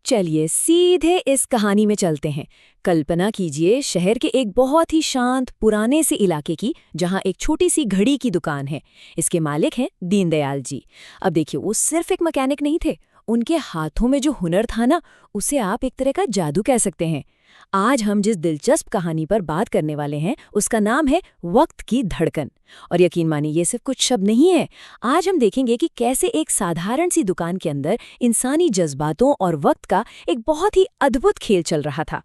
चलिए सीधे इस कहानी में चलते हैं। कल्पना कीजिए शहर के एक बहुत ही शांत पुराने से इलाके की, जहां एक छोटी सी घड़ी की दुकान है। इसके मालिक हैं दीनदयाल जी। अब देखिए, वो सिर्फ एक मैकेनिक नहीं थे। उनके हाथों में जो हुनर था ना, उसे आप एक तरह का जादू कह सकते हैं। आज हम जिस दिलचस्प कहानी पर बात करने वाले हैं, उसका नाम है वक्त की धड़कन। और यकीन मानिए, ये सिर्फ कुछ शब्द नहीं है। आज हम देखेंगे कि कैसे एक साधारण सी दुकान के अंदर इंसानी जज्बातों और वक्त का एक बहुत ही अद्भुत खेल चल रहा था।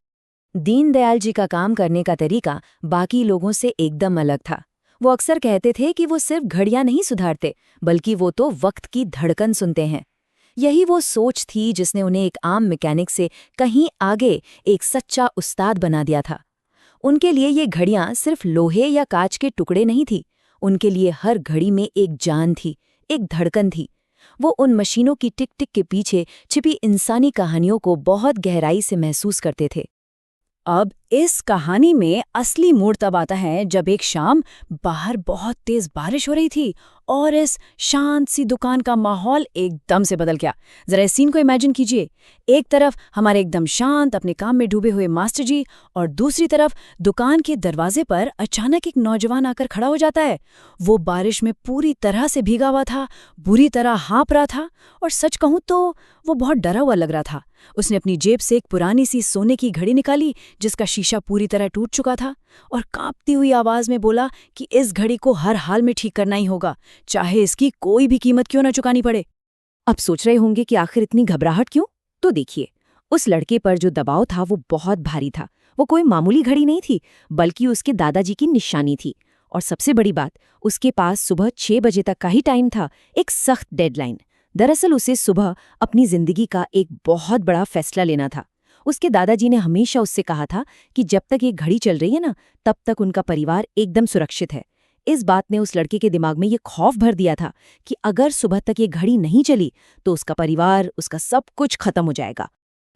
दीनदयाल जी का काम करने का तरीका बाकी लोगों से एकदम अलग था। वो अक्सर कहते थे कि वो सिर्फ घड़ियां नहीं सुधारते, बल्कि वो तो वक्त की धड़कन सुनते हैं। यही वो सोच थी जिसने उन्हें एक आम मैकेनिक से कहीं आगे एक सच्चा उस्ताद बना दिया था। उनके लिए ये घड़ियां सिर्फ लोहे या कांच के टुकड़े नहीं थी। उनके लिए हर घड़ी में एक जान थी, एक धड़कन थी। वो उन मशीनों की टिक टिक के पीछे छिपी इंसानी कहानियों को बहुत गहराई से महसूस करते थे। अब इस कहानी में असली मोड़ तब आता है जब एक शाम बाहर बहुत तेज बारिश हो रही थी और इस शांत सी दुकान का माहौल एकदम से बदल गया। जरा इस सीन को इमेजिन कीजिए। एक तरफ हमारे एकदम शांत अपने काम में डूबे हुए मास्टर जी, और दूसरी तरफ दुकान के दरवाजे पर अचानक एक नौजवान आकर खड़ा हो जाता है। वो बारिश में पूरी तरह से भीगा हुआ था, बुरी तरह हाँप रहा था, और सच कहूं तो वो बहुत डरा हुआ लग रहा था। उसने अपनी जेब से एक पुरानी सी सोने की घड़ी निकाली, जिसका शीशा पूरी तरह टूट चुका था, और कांपती हुई आवाज में बोला कि इस घड़ी को हर हाल में ठीक करना ही होगा, चाहे इसकी कोई भी कीमत क्यों न चुकानी पड़े। अब सोच रहे होंगे कि आखिर इतनी घबराहट क्यों? तो देखिए, उस लड़के पर जो दबाव था वो बहुत भारी था। वो कोई मामूली घड़ी नहीं थी, बल्कि उसके दादाजी की निशानी थी। और सबसे बड़ी बात, उसके पास सुबह 6 बजे तक का ही टाइम था, एक सख्त डेडलाइन। दरअसल उसे सुबह अपनी जिंदगी का एक बहुत बड़ा फैसला लेना था। उसके दादाजी ने हमेशा उससे कहा था कि जब तक ये घड़ी चल रही है ना, तब तक उनका परिवार एकदम सुरक्षित है। इस बात ने उस लड़के के दिमाग में ये खौफ भर दिया था कि अगर सुबह तक ये घड़ी नहीं चली तो उसका परिवार, उसका सब कुछ खत्म हो जाएगा।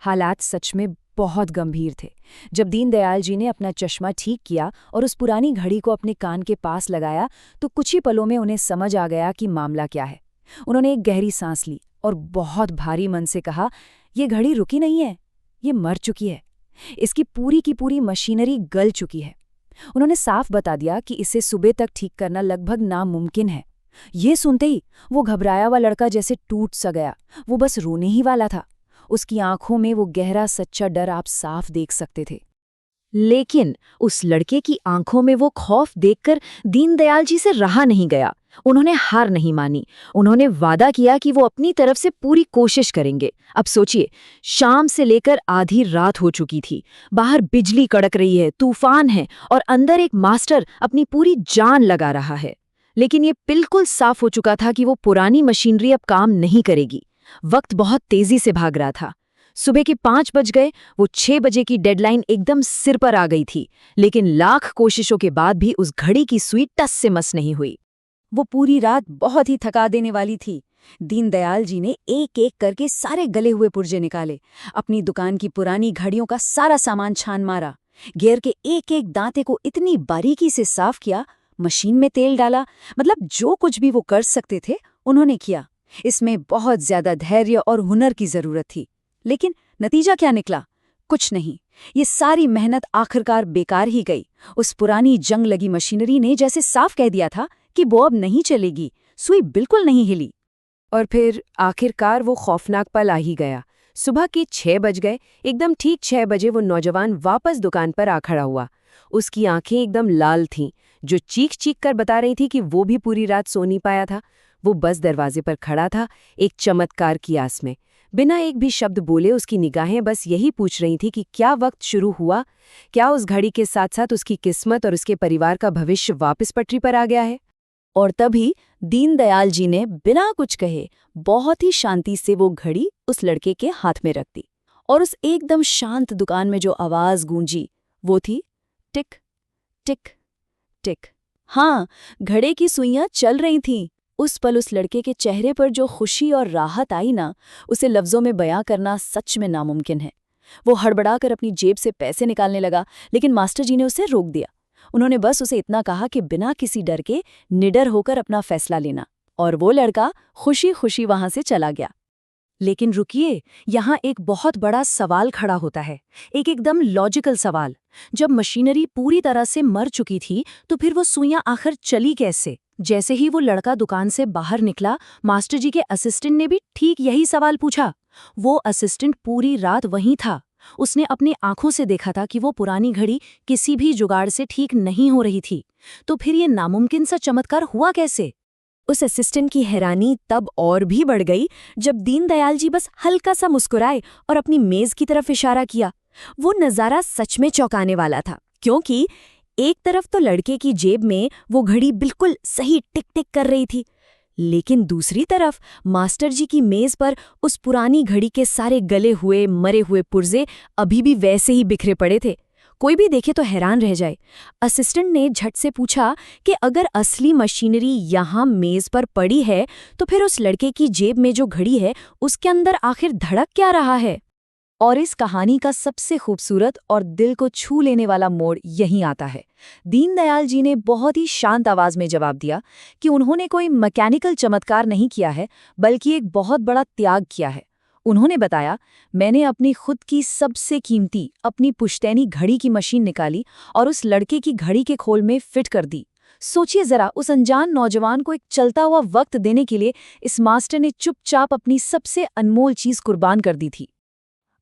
हालात सच में बहुत गंभीर थे। जब दीनदयाल जी ने अपना चश्मा ठीक किया और उस पुरानी घड़ी को अपने कान के पास लगाया, तो कुछ ही पलों में उन्हें समझ आ गया कि मामला क्या है। उन्होंने एक गहरी सांस ली और बहुत भारी मन से कहा, ये घड़ी रुकी नहीं है, ये मर चुकी है। इसकी पूरी की पूरी मशीनरी गल चुकी है। उन्होंने साफ बता दिया कि इसे सुबह तक ठीक करना लगभग नामुमकिन है। ये सुनते ही वो घबराया हुआ लड़का जैसे टूट सा गया। वो बस रोने ही वाला था। उसकी आंखों में वो गहरा सच्चा डर आप साफ देख सकते थे। लेकिन उस लड़के की आंखों में वो खौफ देखकर दीनदयाल जी से रहा नहीं गया। उन्होंने हार नहीं मानी। उन्होंने वादा किया कि वो अपनी तरफ से पूरी कोशिश करेंगे। अब सोचिए, शाम से लेकर आधी रात हो चुकी थी। बाहर बिजली कड़क रही है, तूफान है, और अंदर एक मास्टर अपनी पूरी जान लगा रहा है। लेकिन ये बिल्कुल साफ हो चुका था कि वो पुरानी मशीनरी अब काम नहीं करेगी। वक्त बहुत तेजी से भाग रहा था। सुबह के 5 बज गए। वो 6 बजे की डेडलाइन एकदम सिर पर आ गई थी। लेकिन लाख कोशिशों के बाद भी उस घड़ी की सुई टस से मस नहीं हुई। वो पूरी रात बहुत ही थका देने वाली थी। दीनदयाल जी ने एक एक करके सारे गले हुए पुर्जे निकाले, अपनी दुकान की पुरानी घड़ियों का सारा सामान छान मारा, गियर के एक एक दांते को इतनी बारीकी से साफ किया, मशीन में तेल डाला, मतलब जो कुछ भी वो कर सकते थे उन्होंने किया। इसमें बहुत ज्यादा धैर्य और हुनर की जरूरत थी। लेकिन नतीजा क्या निकला? कुछ नहीं। ये सारी मेहनत आखिरकार बेकार ही गई। उस पुरानी जंग लगी मशीनरी ने जैसे साफ कह दिया था कि वो अब नहीं चलेगी। सुई बिल्कुल नहीं हिली। और फिर आखिरकार वो खौफनाक पल आ ही गया। सुबह के 6 बज गए। एकदम ठीक 6 बजे वो नौजवान वापस दुकान पर आ खड़ा हुआ। उसकी आंखें एकदम लाल थीं, जो चीख चीख कर बता रही थी कि वो भी पूरी रात सो नहीं पाया था। वो बस दरवाजे पर खड़ा था, एक चमत्कार की आस में। बिना एक भी शब्द बोले उसकी निगाहें बस यही पूछ रही थी कि क्या वक्त शुरू हुआ? क्या उस घड़ी के साथ साथ उसकी किस्मत और उसके परिवार का भविष्य वापस पटरी पर आ गया है? और तभी दीनदयाल जी ने बिना कुछ कहे बहुत ही शांति से वो घड़ी उस लड़के के हाथ में रख दी। और उस एकदम शांत दुकान में जो आवाज गूंजी वो थी टिक टिक टिक। हाँ, घड़े की सुइयां चल रही थीं। उस पल उस लड़के के चेहरे पर जो खुशी और राहत आई ना, उसे लफ्जों में बयां करना सच में नामुमकिन है। वो हड़बड़ाकर अपनी जेब से पैसे निकालने लगा, लेकिन मास्टर जी ने उसे रोक दिया। उन्होंने बस उसे इतना कहा कि बिना किसी डर के निडर होकर अपना फैसला लेना। और वो लड़का खुशी खुशी वहां से चला गया। लेकिन रुकिए, यहाँ एक बहुत बड़ा सवाल खड़ा होता है, एक एकदम लॉजिकल सवाल। जब मशीनरी पूरी तरह से मर चुकी थी, तो फिर वो सुइयां आखिर चली कैसे? जैसे ही वो लड़का दुकान से बाहर निकला, मास्टर जी के असिस्टेंट ने भी ठीक यही सवाल पूछा। वो असिस्टेंट पूरी रात वहीं था। उसने अपनी आंखों से देखा था कि वो पुरानी घड़ी किसी भी जुगाड़ से ठीक नहीं हो रही थी। तो फिर ये नामुमकिन सा चमत्कार हुआ कैसे? उस असिस्टेंट की हैरानी तब और भी बढ़ गई जब दीनदयाल जी बस हल्का सा मुस्कुराए और अपनी मेज की तरफ इशारा किया। वो नज़ारा सच में चौंकाने वाला था, क्योंकि एक तरफ तो लड़के की जेब में वो घड़ी बिल्कुल सही टिक टिक कर रही थी, लेकिन दूसरी तरफ मास्टर जी की मेज पर उस पुरानी घड़ी के सारे गले हुए मरे हुए पुर्जे अभी भी वैसे ही बिखरे पड़े थे। कोई भी देखे तो हैरान रह जाए। असिस्टेंट ने झट से पूछा कि अगर असली मशीनरी यहाँ मेज पर पड़ी है, तो फिर उस लड़के की जेब में जो घड़ी है उसके अंदर आखिर धड़क क्या रहा है? और इस कहानी का सबसे खूबसूरत और दिल को छू लेने वाला मोड़ यहीं आता है। दीनदयाल जी ने बहुत ही शांत आवाज में जवाब दिया कि उन्होंने कोई मैकेनिकल चमत्कार नहीं किया है, बल्कि एक बहुत बड़ा त्याग किया है। उन्होंने बताया, मैंने अपनी खुद की सबसे कीमती, अपनी पुश्तैनी घड़ी की मशीन निकाली और उस लड़के की घड़ी के खोल में फिट कर दी। सोचिए जरा, उस अनजान नौजवान को एक चलता हुआ वक्त देने के लिए इस मास्टर ने चुपचाप अपनी सबसे अनमोल चीज कुर्बान कर दी थी।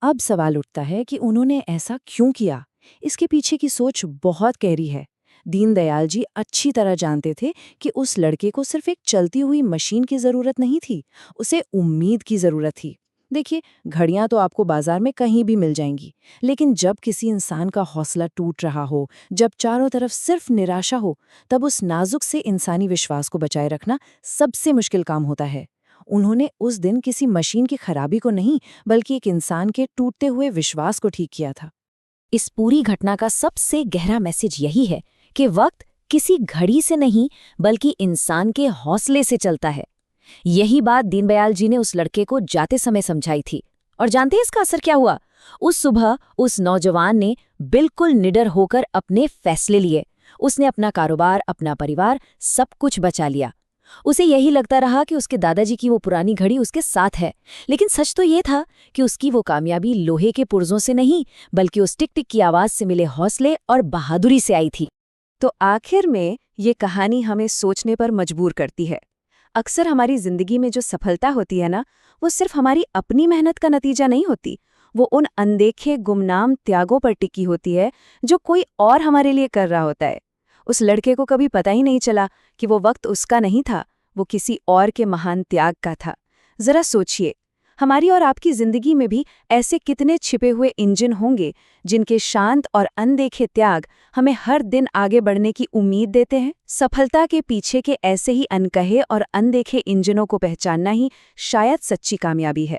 अब सवाल उठता है कि उन्होंने ऐसा क्यों किया। इसके पीछे की सोच बहुत गहरी है। दीनदयाल जी अच्छी तरह जानते थे कि उस लड़के को सिर्फ एक चलती हुई मशीन की जरूरत नहीं थी, उसे उम्मीद की जरूरत थी। देखिए, घड़ियां तो आपको बाजार में कहीं भी मिल जाएंगी, लेकिन जब किसी इंसान का हौसला टूट रहा हो, जब चारों तरफ सिर्फ निराशा हो, तब उस नाजुक से इंसानी विश्वास को बचाए रखना सबसे मुश्किल काम होता है। उन्होंने उस दिन किसी मशीन की खराबी को नहीं, बल्कि एक इंसान के टूटते हुए विश्वास को ठीक किया था। इस पूरी घटना का सबसे गहरा मैसेज यही है कि वक्त किसी घड़ी से नहीं, बल्कि इंसान के हौसले से चलता है। यही बात दीनदयाल जी ने उस लड़के को जाते समय समझाई थी। और जानते हैं इसका असर क्या हुआ? उस सुबह उस नौजवान ने बिल्कुल निडर होकर अपने फैसले लिए। उसने अपना कारोबार, अपना परिवार, सब कुछ बचा लिया। उसे यही लगता रहा कि उसके दादाजी की वो पुरानी घड़ी उसके साथ है, लेकिन सच तो ये था कि उसकी वो कामयाबी लोहे के पुर्जों से नहीं, बल्कि उस टिक टिक की आवाज से मिले हौसले और बहादुरी से आई थी। तो आखिर में ये कहानी हमें सोचने पर मजबूर करती है। अक्सर हमारी जिंदगी में जो सफलता होती है ना, वो सिर्फ हमारी अपनी मेहनत का नतीजा नहीं होती। वो उन अनदेखे गुमनाम त्यागों पर टिकी होती है जो कोई और हमारे लिए कर रहा होता है। उस लड़के को कभी पता ही नहीं चला कि वो वक्त उसका नहीं था, वो किसी और के महान त्याग का था। जरा सोचिए, हमारी और आपकी जिंदगी में भी ऐसे कितने छिपे हुए इंजन होंगे जिनके शांत और अनदेखे त्याग हमें हर दिन आगे बढ़ने की उम्मीद देते हैं। सफलता के पीछे के ऐसे ही अनकहे और अनदेखे इंजनों को पहचानना ही शायद सच्ची कामयाबी है।